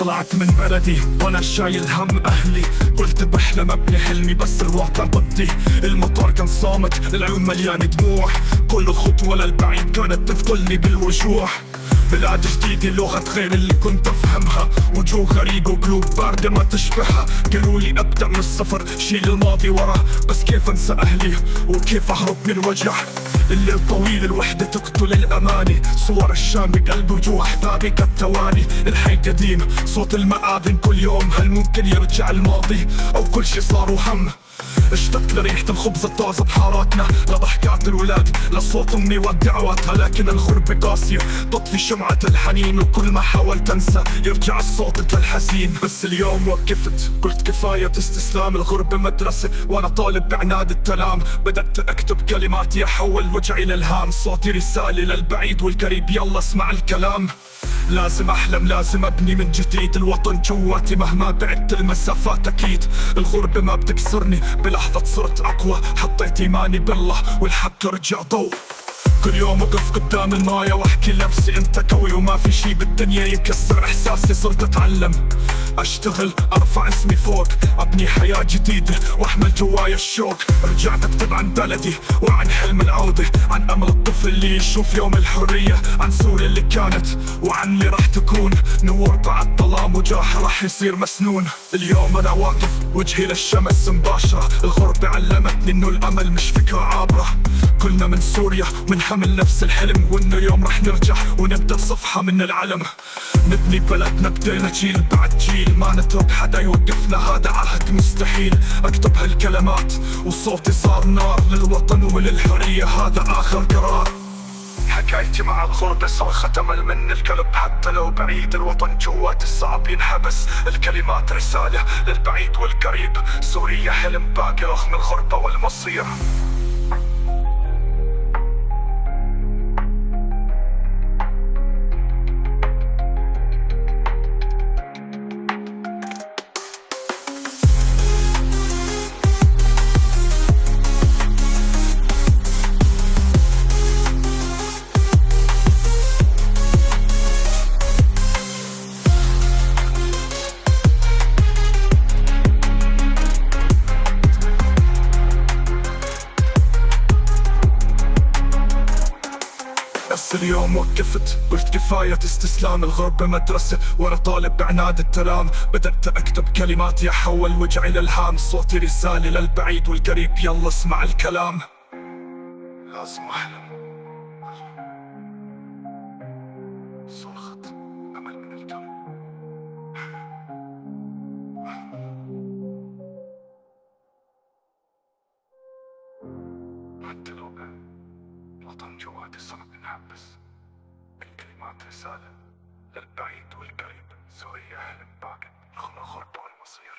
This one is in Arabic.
طلعت من بلدي وانا شايل هم اهلي، قلت بحلم ابني حلمي بس الواقع ضدي. المطار كان صامت، العيون مليانة دموع، كل خطوة للبعيد كانت تثقلني بالوجوع. بلاد جديدة، لغة غير اللي كنت افهمها، وجوه غريبة وقلوب باردة ما تشبهها. قالولي ابدأ من الصفر، شيل الماضي ورا، بس كيف انسى اهلي وكيف اهرب من الوجع؟ الليل طويل، الوحدة تقتل الأماني، صور الشام بقلب وجوه أحبابي كالتوالي. الحي قديم، صوت المآذن كل يوم، هل ممكن يرجع الماضي أو كل شي صار وهم؟ اشتقت لريحة الخبز الطازة بحاراتنا، لضحكات الولاد، لصوت أمي ودعواتها. لكن الغربة قاسية تطفي شمعة الحنين، وكل ما حاولت أنسى يرجع الصوت الحزين. بس اليوم وقفت، قلت كفاية استسلام. الغربة مدرسة وأنا طالب بعناد التلام، بدأت أكتب كلماتي أحول وجعي للهام. صوتي رسالة للبعيد والقريب، يلا اسمع الكلام. لازم أحلم، لازم أبني من جديد، الوطن جواتي مهما بعدت المسافات أكيد. الغربة ما بتكسرني، بلحظة صرت أقوى، حطيت إيماني بالله والحق رجع ضوء. كل يوم أقف قدام الماية وأحكي لنفسي أنت قوي، وما في شي بالدنيا يكسر إحساسي. صرت أتعلم، أشتغل، أرفع اسمي فوق، أبني حياة جديدة وأحمل جوايا الشوق. رجعت أكتب عن بلدي وعن حلم العودة، عن أمل الطفل اللي يشوف يوم الحرية، عن سوريا اللي كانت وعن اللي راح تكون. نور بعد ظلام وجاح راح يصير مسنون. اليوم أنا واقف وجهي للشمس مباشرة، الغربة علمتني إنه الأمل مش فكرة عابرة. كلنا من سوريا ومنحمل نفس الحلم، وإنه يوم رح نرجع ونبدأ صفحة من العلم. نبني بلدنا بدينا جيل بعد جيل، ما نترك حدا يوقفنا، هذا عهد مستحيل. أكتب هالكلمات وصوتي صار نار للوطن وللحرية، هذا آخر قرار. حكايتي مع الغربة صرخة أمل من القلب، حتى لو بعيد الوطن جوات الصعب ينحبس. الكلمات رسالة للبعيد والقريب، سوريا حلم باقي رغم الغربة والمصير. بس اليوم وقفت، قلت كفاية استسلام. الغربة مدرسة وأنا طالب بعناد التلام، بدأت أكتب كلماتي أحول وجعي للهام. صوتي رسالة للبعيد والقريب، يلا اسمع الكلام. لازم أحلم، صرخة أمل من القلب. حتى لو الوطن جواتي صعب نحبس، الكلمات رسالة للبعيد والقريب، سوريا حلم باقي رغم الغربة والمصير.